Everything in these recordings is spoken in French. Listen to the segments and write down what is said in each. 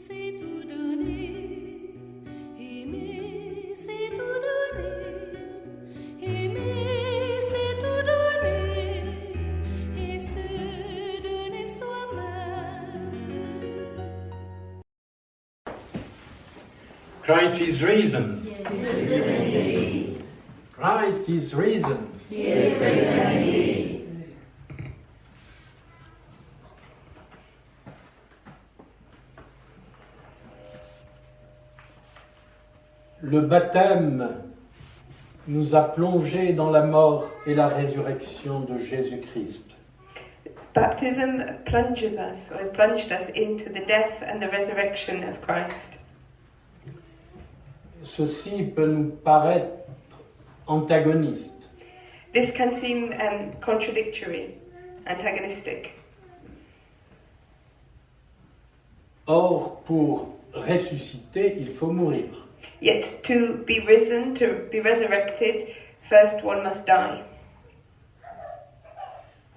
c'est tout donner. Aimer, c'est tout donner. Aimer, c'est tout donner. Et se donner soi-même. Christ is risen. Christ is risen. Le baptême nous a plongés dans la mort et la résurrection de Jésus-Christ. Baptism plunges us, or has plunged us into the death and the resurrection of Christ. Ceci peut nous paraître antagoniste. This can seem contradictory, antagonistic. Or, pour ressusciter, il faut mourir. Yet to be risen, to be resurrected, first one must die.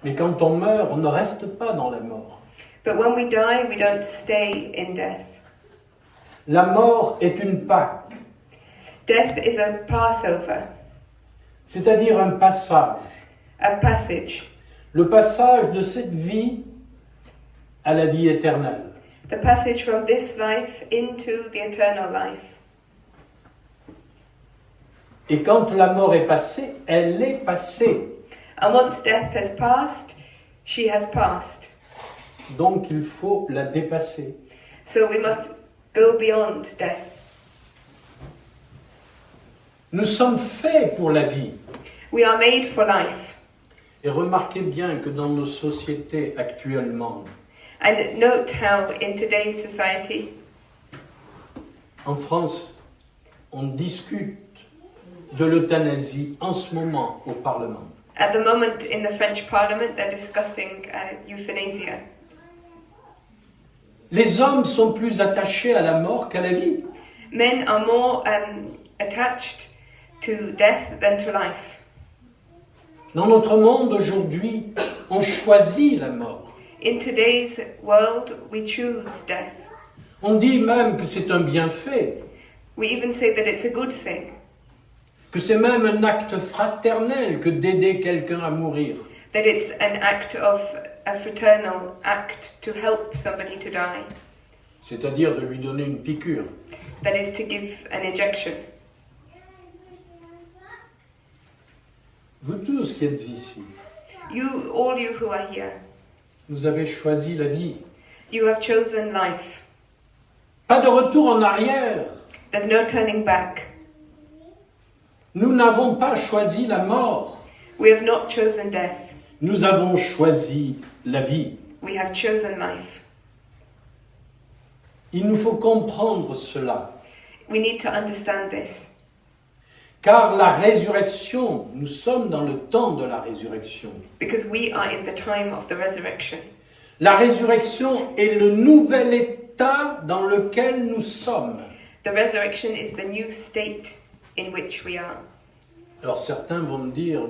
Mais quand on meurt, on ne reste pas dans la mort. But when we die, we don't stay in death. La mort est une Pâque, Death is a Passover, c'est-à-dire un passage. a passage. Le passage de cette vie à la vie éternelle. The passage from this life into the eternal life. Et quand la mort est passée, elle est passée. And once death has passed, she has passed. Donc il faut la dépasser. So we must go beyond death. Nous sommes faits pour la vie. We are made for life. Et remarquez bien que dans nos sociétés actuellement, And note how in today's society, en France, on discute de l'euthanasie en ce moment au Parlement. at the moment in the French Parliament, they're discussing euthanasia. Les hommes sont plus attachés à la mort qu'à la vie. Men are more attached to death than to life. Dans notre monde aujourd'hui, on choisit la mort. In today's world, we choose death. On dit même que c'est un bienfait, We even say that it's a good thing, que c'est même un acte fraternel que d'aider quelqu'un à mourir. that it's an act of a fraternal act to help somebody to die, C'est-à-dire de lui donner une piqûre. that is to give an injection. Vous tous qui êtes ici, You, all you who are here, vous avez choisi la vie. you have chosen life. Pas de retour en arrière. There's no turning back. Nous n'avons pas choisi la mort. We have not chosen death. Nous avons choisi la vie. We have chosen life. Il nous faut comprendre cela. We need to understand this. Car la résurrection, nous sommes dans le temps de la résurrection. Because we are in the time of the resurrection. La résurrection est le nouvel état dans lequel nous sommes. The resurrection is the new state in which we are. Alors certains vont me dire,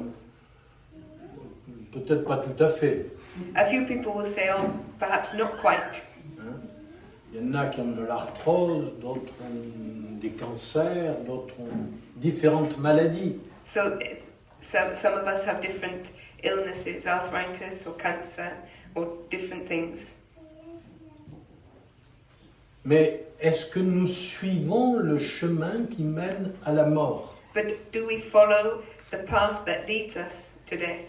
peut-être pas tout à fait. A few people will say, oh, perhaps not quite. Hein? Il y en a qui ont de l'arthrose, d'autres ont des cancers, d'autres ont différentes maladies. So some of us have different illnesses, arthritis or cancer or different things. Mais est-ce que nous suivons le chemin qui mène à la mort? But do we follow the path that leads us to death?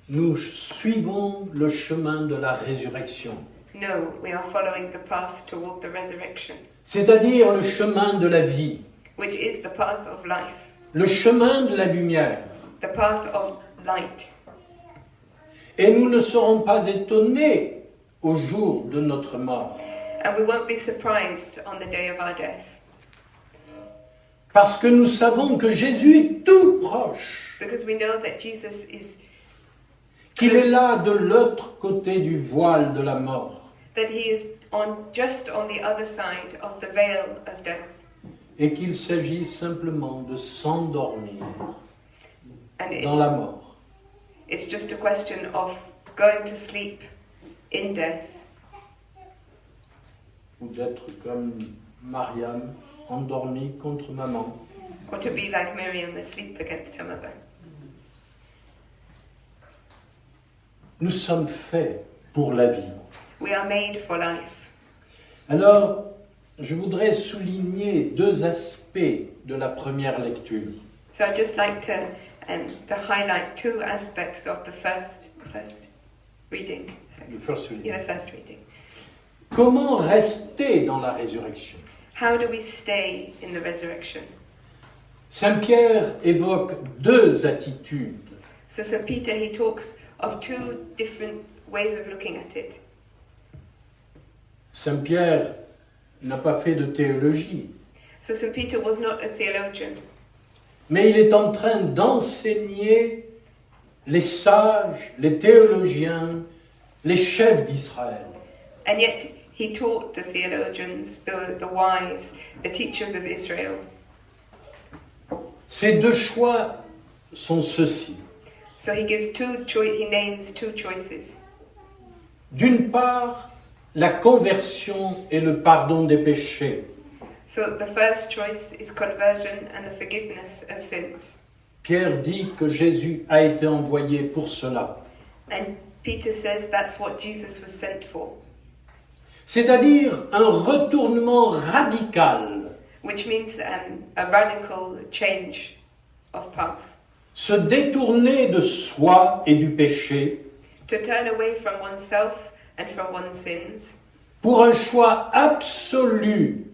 Nous suivons le chemin de la résurrection, No, we are following the path toward the resurrection, c'est-à-dire le chemin de la vie, which is the path of life, le chemin de la lumière. the path of light. Et nous ne serons pas étonnés au jour de notre mort, And we won't be surprised on the day of our death, parce que nous savons que Jésus est tout proche, because we know that Jesus is, qu'il est là de l'autre côté du voile de la mort, that he is just on the other side of the veil of death, et qu'il s'agit simplement de s'endormir and dans la mort. it's just a question of going to sleep in death. ou d'être comme Mariam, endormie contre maman. or to be like Miriam, asleep against her mother. Nous sommes faits pour la vie. We are made for life. Alors, je voudrais souligner deux aspects de la première lecture. So I'd just like to highlight two aspects of the first reading. Le first reading. Yeah, the first reading. Comment rester dans la résurrection? How do we stay in the resurrection? Saint Pierre évoque deux attitudes. So St. Peter, he talks of two different ways of looking at it. Saint Pierre n'a pas fait de théologie, So St. Peter was not a theologian, mais il est en train d'enseigner les sages, les théologiens, les chefs d'Israël. and yet he taught the theologians, the wise, the teachers of Israel. Ces deux choix sont ceux-ci. So he gives he names two choices. D'une part, la conversion et le pardon des péchés. So the first choice is conversion and the forgiveness of sins. Pierre dit que Jésus a été envoyé pour cela. And Peter says that's what Jesus was sent for, C'est-à-dire un retournement radical, which means a radical change of path. se détourner de soi et du péché To turn away from oneself and from one's sins pour un choix absolu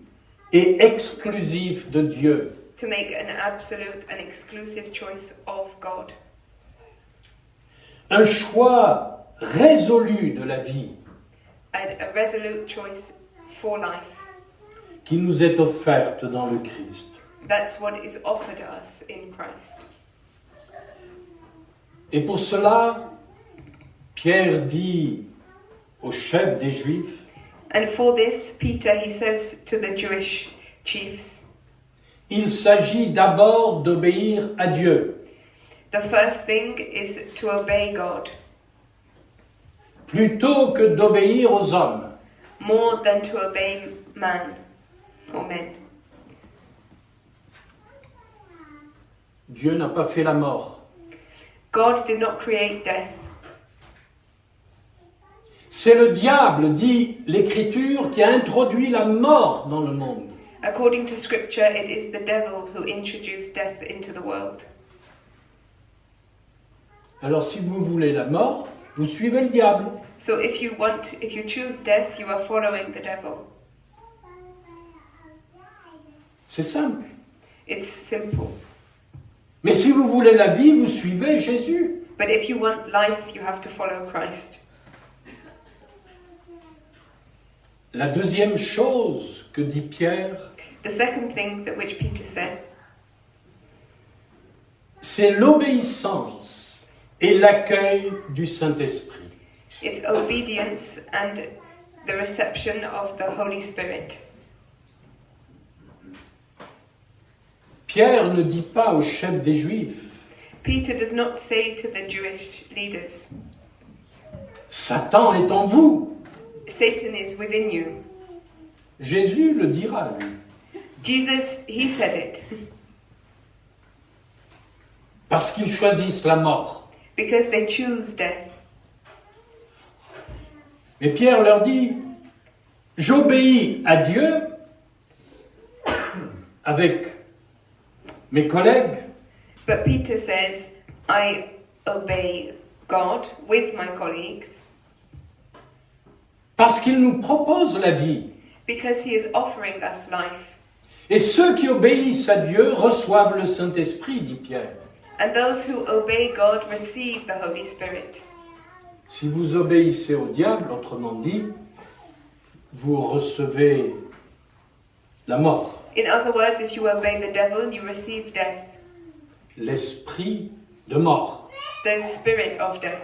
et exclusif de Dieu. to make an absolute and exclusive choice of God. Un choix résolu de la vie A resolute choice for life. qui nous est offerte dans le Christ. That's what is offered us in Christ. Et pour cela, Pierre dit au chef des Juifs, And for this, Peter, he says to the Jewish chiefs, il s'agit d'abord d'obéir à Dieu, the first thing is to obey God plutôt que d'obéir aux hommes. more than to obey man or men. Dieu n'a pas fait la mort. God did not create death. C'est le diable, dit l'Écriture, qui a introduit la mort dans le monde. According to scripture, it is the devil who introduced death into the world. Alors si vous voulez la mort, vous suivez le diable. So if you choose death, you are following the devil. C'est simple. It's simple. Mais si vous voulez la vie, vous suivez Jésus. But if you want life, you have to follow Christ. La deuxième chose que dit Pierre, The second thing that which Peter says, c'est l'obéissance et l'accueil du Saint-Esprit. it's obedience and the reception of the Holy Spirit. Pierre ne dit pas au chef des Juifs, Peter does not say to the Jewish leaders, Satan est en vous. Satan is within you. Jésus le dira, lui. Jesus, he said it, Parce qu'ils choisissent la mort. because they choose death. Mais Pierre leur dit, j'obéis à Dieu avec mes collègues, But Peter says, I obey God with my colleagues parce qu'il nous propose la vie. because he is offering us life. Et ceux qui obéissent à Dieu reçoivent le Saint-Esprit, dit Pierre. And those who obey God receive the Holy Spirit. Si vous obéissez au diable, autrement dit, vous recevez la mort, In other words, if you obey the devil, you receive death, l'esprit de mort. the spirit of death.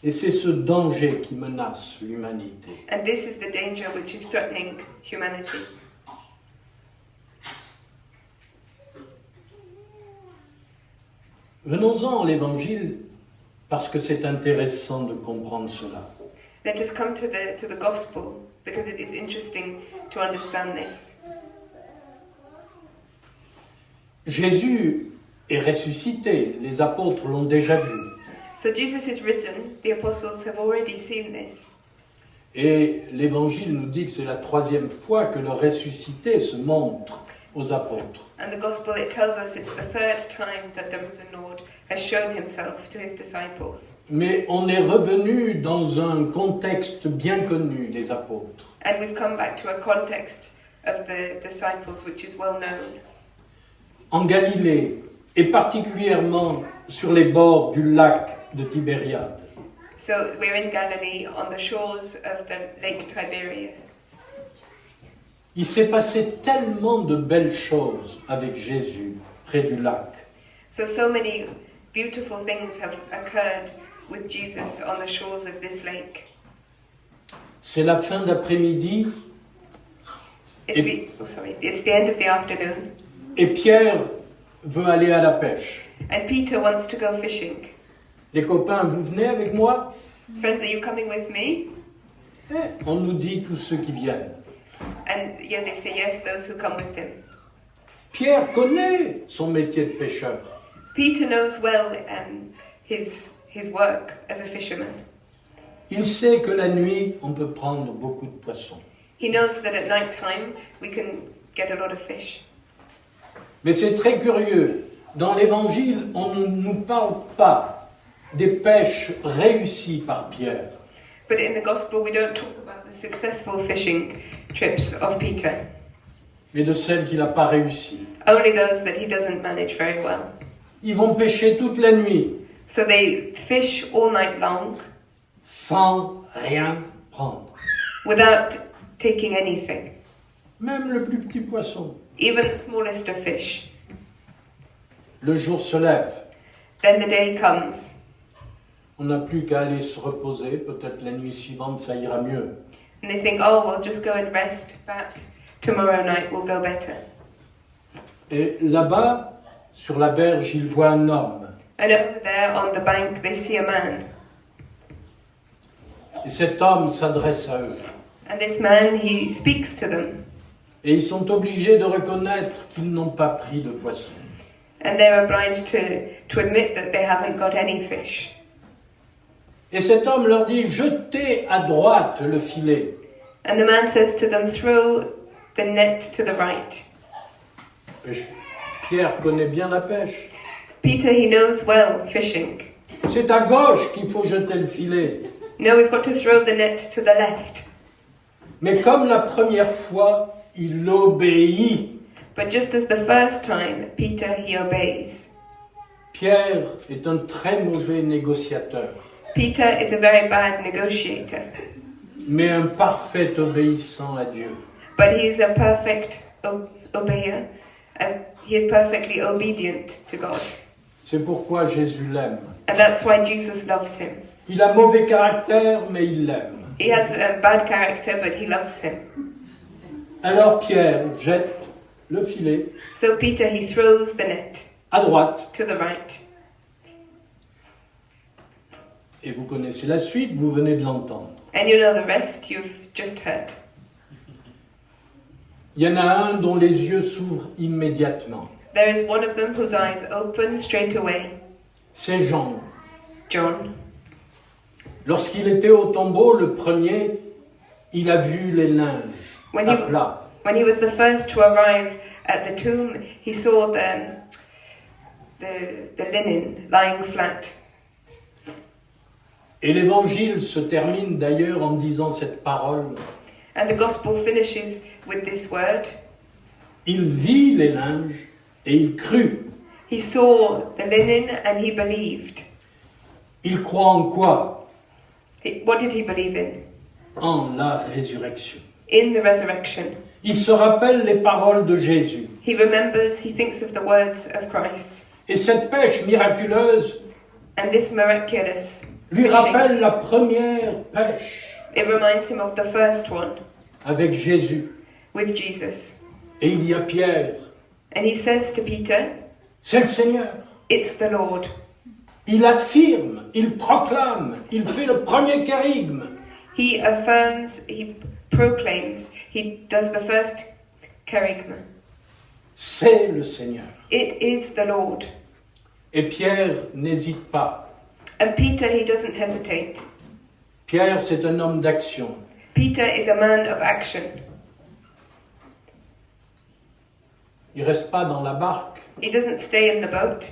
Et c'est ce danger qui menace l'humanité. And this is the danger which is threatening humanity. Venons-en à l'Évangile, parce que c'est intéressant de comprendre cela. Let us come to the gospel because it is interesting to understand this. Jésus est ressuscité, les apôtres l'ont déjà vu. So Jesus is risen, the apostles have already seen this. Et l'Évangile nous dit que c'est la 3e fois que le ressuscité se montre aux apôtres. And the gospel, it tells us it's the 3rd time that the risen Lord has shown himself to his disciples. Mais on est revenu dans un contexte bien connu des apôtres. And we've come back to a context of the disciples which is well known. En Galilée, et particulièrement sur les bords du lac de Tibériade. So we're in Galilee on the shores of the Lake Tiberias. Il s'est passé tellement de belles choses avec Jésus près du lac. So many beautiful things have occurred with Jesus on the shores of this lake. C'est la fin d'après-midi It's the end of the afternoon, et Pierre veut aller à la pêche. and Peter wants to go fishing. Les copains, vous venez avec moi? Friends, are you coming with me? On nous dit tous ceux qui viennent. And yeah, they say yes, those who come with him. Pierre connaît son métier de pêcheur. Peter knows well his work as a fisherman. Il sait que la nuit, on peut prendre beaucoup de poissons. He knows that at night time we can get a lot of fish. Mais c'est très curieux. Dans l'Évangile, on ne nous parle pas des pêches réussies par Pierre. But in the gospel, we don't talk about the successful fishing trips of Peter, Mais de celles qu'il n'a pas réussies. only those that he doesn't manage very well. Ils vont pêcher toute la nuit So they fish all night long sans rien prendre. without taking anything, Même le plus petit poisson. even the smallest of fish. Le jour se lève. Then the day comes, On n'a plus qu'à aller se reposer. Peut-être la nuit suivante, ça ira mieux. and they think, oh, we'll just go and rest. Perhaps tomorrow night will go better. Et là-bas, sur la berge, ils voient un homme. And over there on the bank, they see a man. Et cet homme s'adresse à eux. And this man, he speaks to them. Et ils sont obligés de reconnaître qu'ils n'ont pas pris de poisson. And they're obliged to admit that they haven't got any fish. Et cet homme leur dit, jetez à droite le filet. And the man says to them, throw the net to the right. Pierre connaît bien la pêche. Peter, he knows well fishing. C'est à gauche qu'il faut jeter le filet. No, we've got to throw the net to the left. Mais comme la première fois, il obéit. But just as the first time, Peter, he obeys. Pierre est un très mauvais négociateur, Peter is a very bad negotiator, mais un parfait obéissant à Dieu. but he is a perfect obeyer, as he is perfectly obedient to God. C'est pourquoi Jésus l'aime. And that's why Jesus loves him. Il a mauvais caractère, mais il l'aime. He has a bad character, but he loves him. Alors Pierre jette le filet So Peter, he throws the net à droite. to the right. Et vous connaissez la suite, vous venez de l'entendre. And you know the rest, you've just heard. Il y en a un dont les yeux s'ouvrent immédiatement. There is one of them whose eyes open straight away, C'est Jean. John. Lorsqu'il était au tombeau, le premier, il a vu les linges When à he- plat. When he was the first to arrive at the tomb, he saw the linen lying flat. Et l'évangile se termine d'ailleurs en disant cette parole. And the gospel finishes with this word. Il vit les linges et il crut. He saw the linen and he believed. Il croit en quoi? What did he believe in? En la résurrection. In the resurrection. Il se rappelle les paroles de Jésus. He remembers, he thinks of the words of Christ. Et cette pêche miraculeuse And this miraculous lui fishing, rappelle la première pêche it reminds him of the first one avec Jésus. with Jesus. Et il dit à Pierre, And he says to Peter, c'est le Seigneur. it's the Lord. Il affirme, il proclame, il fait le premier kérigme. He affirms, he proclaims, he does the first kerygma. C'est le Seigneur. It is the Lord. Et Pierre n'hésite pas. And Peter, he doesn't hesitate. Pierre, c'est un homme d'action. Peter is a man of action. Il reste pas dans la barque. He doesn't stay in the boat.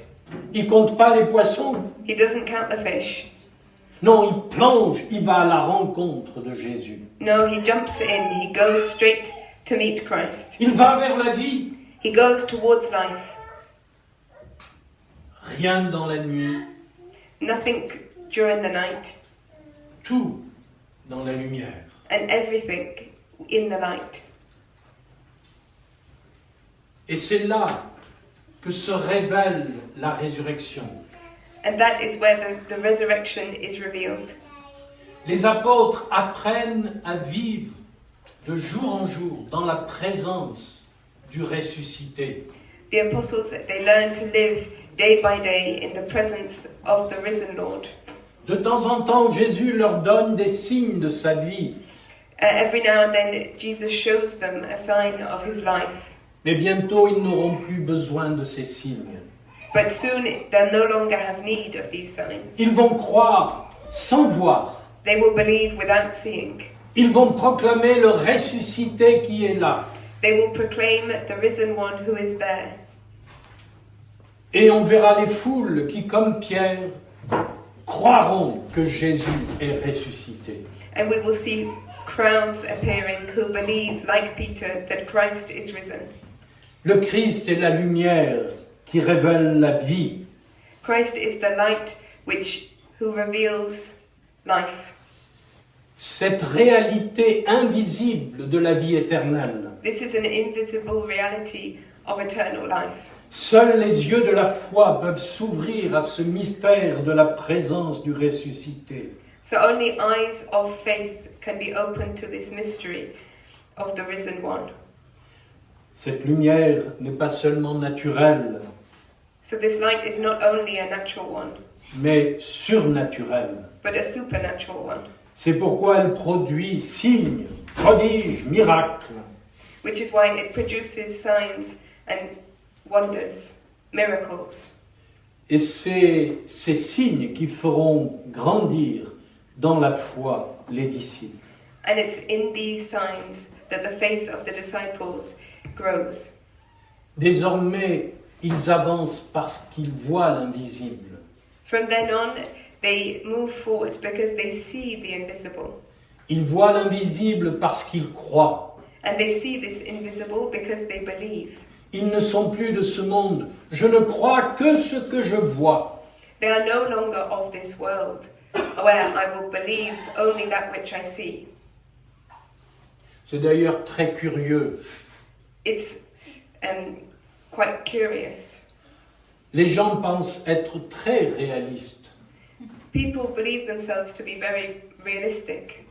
Il compte pas les poissons. He doesn't count the fish. Non, il plonge, il va à la rencontre de Jésus. No, he jumps in. He goes straight to meet Christ. Il va vers la vie. He goes towards life. Rien dans la nuit, Nothing during the night, tout dans la lumière. and everything in the light. Et c'est là que se révèle la résurrection. And that is where the resurrection is revealed. Les apôtres apprennent à vivre de jour en jour dans la présence du ressuscité. The apostles, they learn to live day by day in the presence of the risen Lord. De temps en temps, Jésus leur donne des signes de sa vie. Every now and then, Jesus shows them a sign of his life. Mais bientôt, ils n'auront plus besoin de ces signes. But soon, they'll no longer have need of these signs. Ils vont croire sans voir. They will believe without seeing. Ils vont proclamer le ressuscité qui est là. They will proclaim the risen one who is there. Et on verra les foules qui, comme Pierre, croiront que Jésus est ressuscité. And we will see crowds appearing who believe, like Peter, that Christ is risen. Le Christ est la lumière qui révèle la vie. Christ is the light who reveals life. Cette réalité invisible de la vie éternelle. This is an invisible reality of eternal life. Seuls les yeux de la foi peuvent s'ouvrir à ce mystère de la présence du ressuscité. So only eyes of faith can be opened to this mystery of the risen one. Cette lumière n'est pas seulement naturelle, So this light is not only a natural one, mais surnaturelle. but a supernatural one, C'est pourquoi elle produit signes, prodiges, miracles. which is why it produces signs and wonders, miracles. Et c'est ces signes qui feront grandir dans la foi les disciples. And it's in these signs that the faith of the disciples grows. Désormais, ils avancent parce qu'ils voient l'invisible. From then on, they move forward because they see the invisible. Ils voient l'invisible parce qu'ils croient. And they see this invisible because they believe. Ils ne sont plus de ce monde. Je ne crois que ce que je vois. They are no longer of this world, where I will believe only that which I see. C'est d'ailleurs très curieux. It's quite curious. Les gens pensent être très réalistes People believe themselves to be very realistic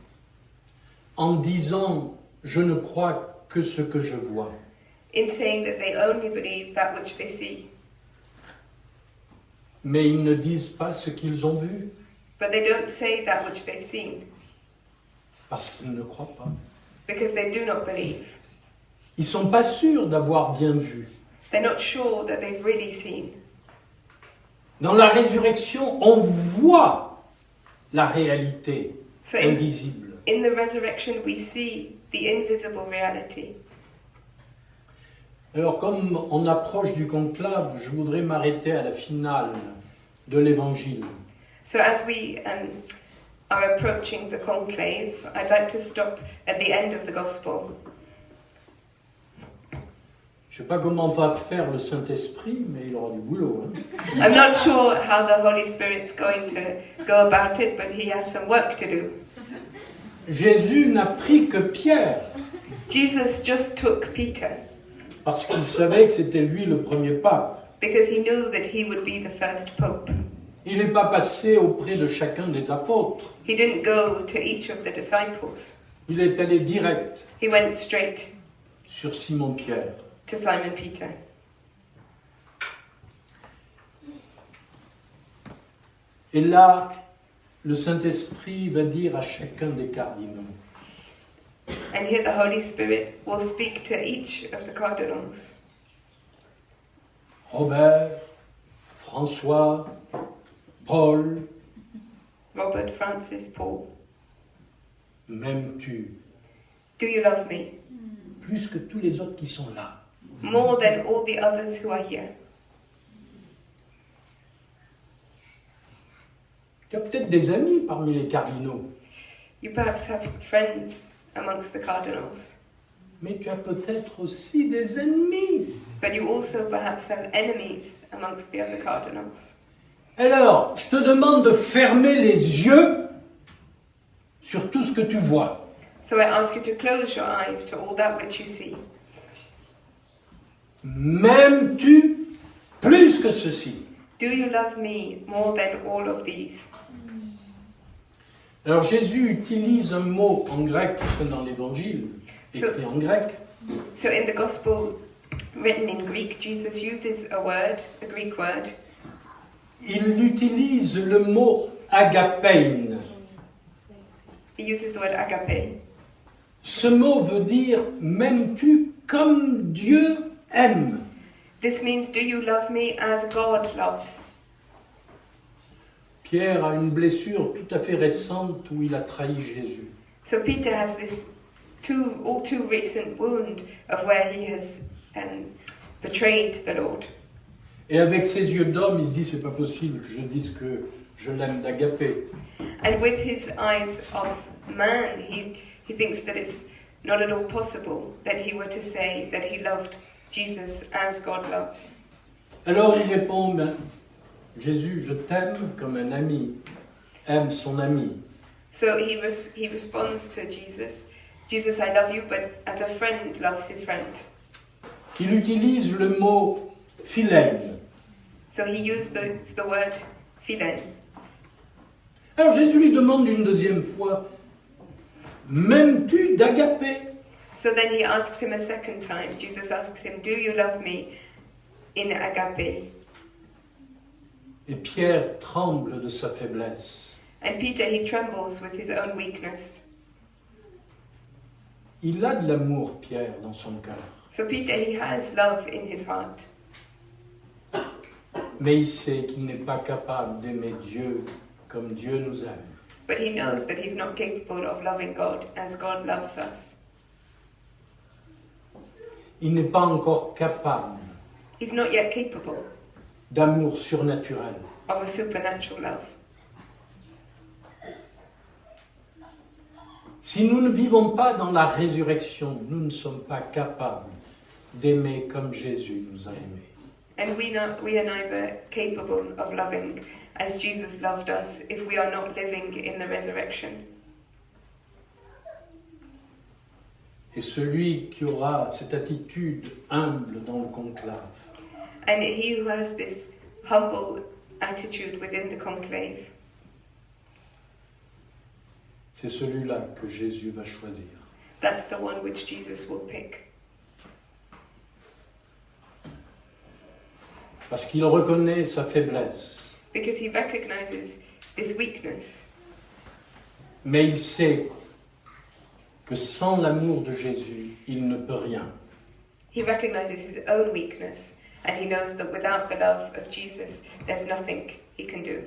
en disant « je ne crois que ce que je vois ». in saying that they only believe that which they see. Mais ils ne disent pas ce qu'ils ont vu But they don't say that which they've seen parce qu'ils ne croient pas. because they do not believe. Ils ne sont pas sûrs d'avoir bien vu. They're not sure that they've really seen. Dans la résurrection, on voit la réalité So invisible. in the resurrection, we see the invisible reality. Alors, comme on approche du conclave, je voudrais m'arrêter à la finale de l'évangile. So as we are approaching the conclave, I'd like to stop at the end of the gospel. Je ne sais pas comment va faire le Saint-Esprit, mais il aura du boulot. Hein. I'm not sure how the Holy Spirit's going to go about it, but he has some work to do. Jésus n'a pris que Pierre, Jesus just took Peter parce qu'il savait que c'était lui le premier pape. because he knew that he would be the first pope. Il n'est pas passé auprès de chacun des apôtres. He didn't go to each of the disciples. Il est allé direct He went straight sur Simon-Pierre. to Simon Peter. Et là, le Saint-Esprit va dire à chacun des cardinaux, And here the Holy Spirit will speak to each of the cardinals. Robert, François, Paul, Robert, Francis, Paul. m'aimes-tu Do you love me? plus que tous les autres qui sont là? More than all the others who are here. Tu as peut-être des amis parmi les cardinaux, You perhaps have friends amongst the cardinals, mais tu as peut-être aussi des ennemis. but you also perhaps have enemies amongst the other cardinals. Alors, je te demande de fermer les yeux sur tout ce que tu vois. So I ask you to close your eyes to all that which you see. M'aimes-tu plus que ceci? Do you love me more than all of these? Alors Jésus utilise un mot en grec, parce que dans l'évangile, écrit en grec, So in the gospel written in Greek, Jesus uses a word, a Greek word. il utilise le mot agapein. He uses the word agape. Ce mot veut dire m'aimes-tu comme Dieu aime. This means, do you love me as God loves? Pierre a une blessure tout à fait récente où il a trahi Jésus. So Peter has this all too recent wound of where he has betrayed the Lord. Et avec ses yeux d'homme, il se dit c'est pas possible que je dise que je l'aime d'agapé. And with his eyes of man, he thinks that it's not at all possible that he were to say that he loved Jesus as God loves. Alors il répond, ben, Jésus, je t'aime comme un ami aime son ami. So he responds to Jesus, Jesus, I love you, but as a friend loves his friend. Il utilise le mot philein. So he used the word philen. Alors Jésus lui demande une deuxième fois, m'aimes-tu d'agapé? So then he asks him a second time. Jesus asks him, do you love me in agape? Et Pierre tremble de sa faiblesse. And Peter, he trembles with his own weakness. Il a de l'amour, Pierre, dans son cœur. So Peter, he has love in his heart. Mais il sait qu'il n'est pas capable d'aimer Dieu comme Dieu nous aime. But he knows that he's not capable of loving God as God loves us. Il n'est pas encore capable He's not yet capable d'amour surnaturel. of a supernatural love. Si nous ne vivons pas dans la résurrection, nous ne sommes pas capables d'aimer comme Jésus nous a aimés. And we are neither capable of loving as Jesus loved us if we are not living in the resurrection. Et celui qui aura cette attitude humble dans le conclave, And he who has this humble attitude within the conclave, c'est celui-là que Jésus va choisir. that's the one which Jesus will pick. Parce qu'il reconnaît sa faiblesse, Because he recognizes this weakness. mais il sait que sans l'amour de Jésus, il ne peut rien. He recognizes his own weakness, and he knows that without the love of Jesus, there's nothing he can do.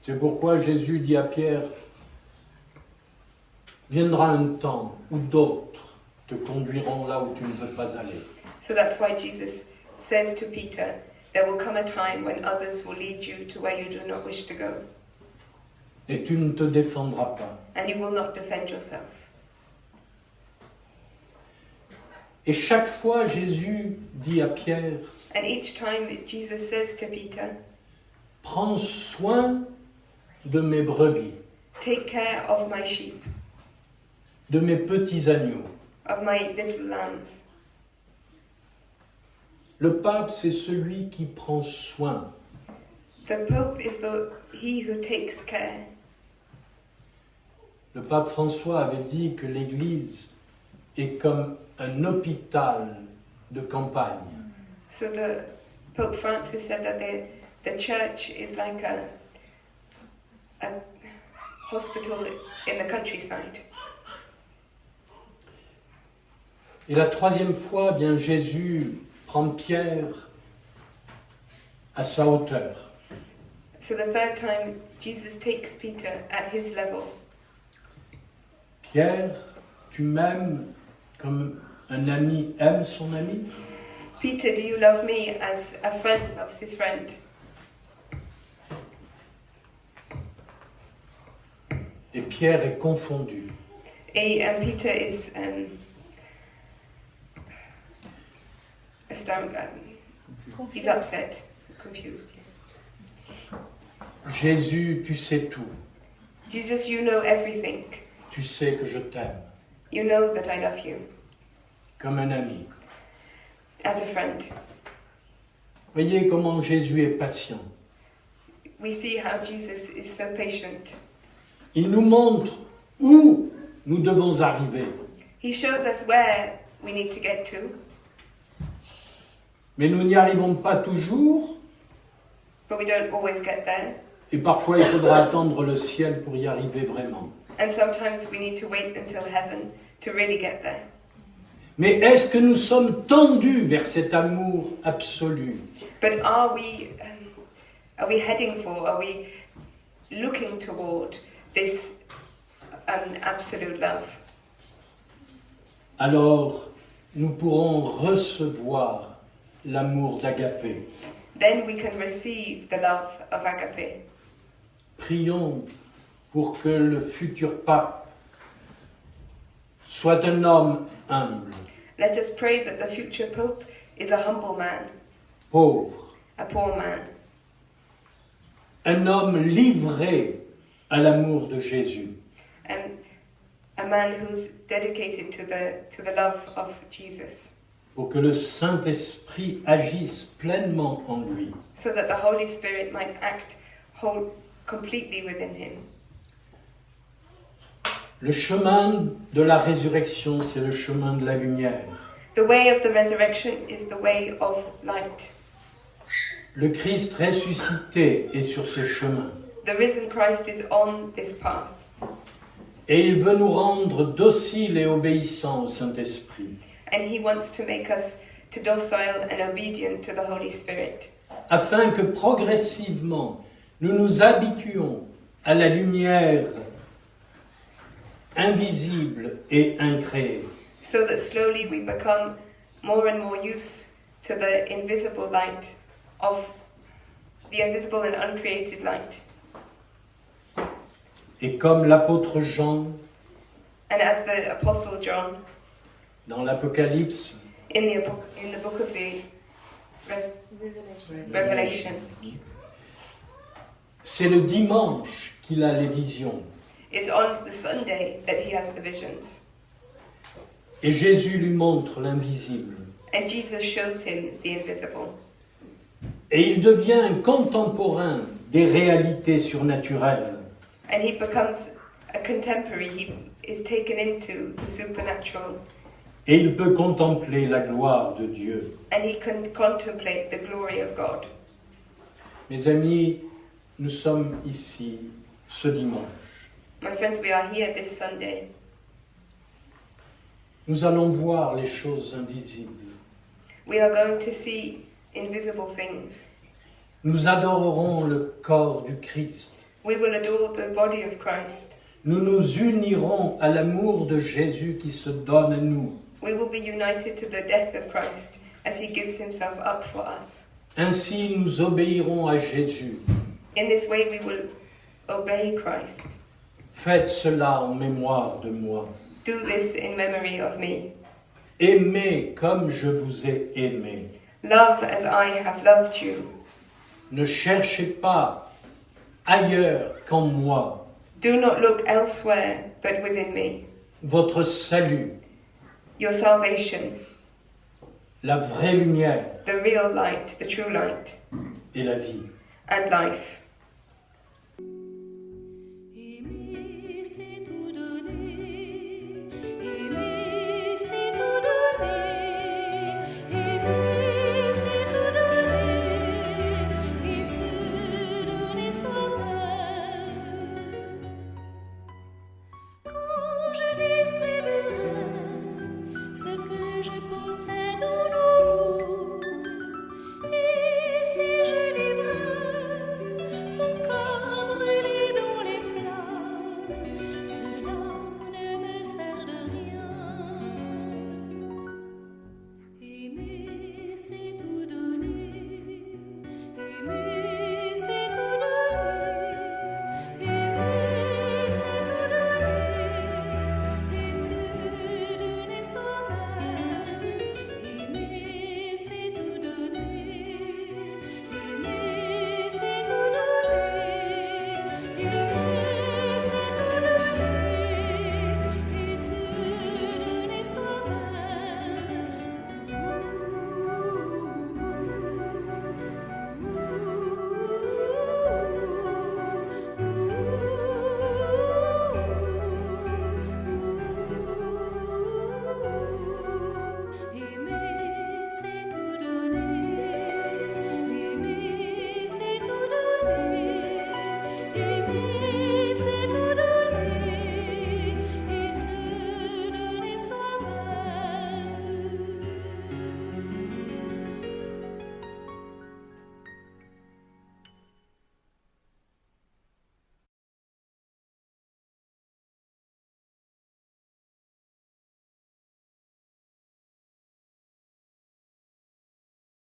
C'est pourquoi Jésus dit à Pierre, viendra un temps où d'autres te conduiront là où tu ne veux pas aller. So that's why Jesus says to Peter, there will come a time when others will lead you to where you do not wish to go, Et tu ne te défendras pas. and you will not defend yourself. Et chaque fois, Jésus dit à Pierre, And each time Jesus says to Peter, prends soin de mes brebis, take care of my sheep, de mes petits agneaux. of my little lambs. Le pape, c'est celui qui prend soin. The Pope is he who takes care. Le pape François avait dit que l'Église est comme un hôpital de campagne. So the Pope Francis said that the church is like a hospital in the countryside. Et la troisième fois, eh bien Jésus prend Pierre à sa hauteur. So the third time, Jesus takes Peter at his level. Pierre, tu m'aimes comme un ami aime son ami? Peter, do you love me as a friend loves his friend? Et Pierre est confondu. And Peter is astounded. He's upset, confused. Jésus, tu sais tout. Jesus, you know everything. Tu sais que je t'aime You know that I love you comme un ami. as a friend. Voyez comment Jésus est patient. We see how Jesus is so patient. Il nous montre où nous devons arriver. He shows us where we need to get to, Mais nous n'y arrivons pas toujours. but we don't always get there. Et parfois, il faudra attendre le ciel pour y arriver vraiment. And sometimes we need to wait until heaven to really get there. Mais est-ce que nous sommes tendus vers cet amour absolu? But are we heading for, are we looking toward this absolute love? Alors, nous pourrons recevoir l'amour d'Agapé. Then we can receive the love of agape. Prions pour que le futur pape soit un homme humble, Let us pray that the future Pope is a humble man, pauvre, a poor man, un homme livré à l'amour de Jésus. and a man who's dedicated to the love of Jesus, Pour que le Saint-Esprit agisse pleinement en lui. so that the Holy Spirit might act whole completely within him. Le chemin de la résurrection, c'est le chemin de la lumière. The way of the resurrection is the way of light. Le Christ ressuscité est sur ce chemin. The risen Christ is on this path, Et il veut nous rendre dociles et obéissants au Saint-Esprit, and he wants to make us to docile and obedient to the Holy Spirit, afin que progressivement nous nous habituions à la lumière invisible et incréée. so that slowly we become more and more used to the invisible light of the invisible and uncreated light. Et comme l'apôtre Jean, And as the Apostle John dans l'Apocalypse, in the book of the Revelation, c'est le dimanche qu'il a les visions. it's on the Sunday that he has the visions, Et Jésus lui montre l'invisible. and Jesus shows him the invisible. Et il devient un contemporain des réalités surnaturelles. And he becomes a contemporary, he is taken into the supernatural, Et il peut contempler la gloire de Dieu. and he can contemplate the glory of God. Mes amis, nous sommes ici ce dimanche. My friends, we are here this Sunday. Nous allons voir les choses invisibles. We are going to see invisible things. Nous adorerons le corps du Christ. We will adore the body of Christ. Nous nous unirons à l'amour de Jésus qui se donne à nous. We will be united to the death of Christ as he gives himself up for us. Ainsi, nous obéirons à Jésus. In this way, we will obey Christ. Faites cela en mémoire de moi. Do this in memory of me. Aimez comme je vous ai aimé. Love as I have loved you. Ne cherchez pas ailleurs qu'en moi Do not look elsewhere but within me. votre salut, Your salvation, la vraie lumière the real light, the true light, et la vie. and life.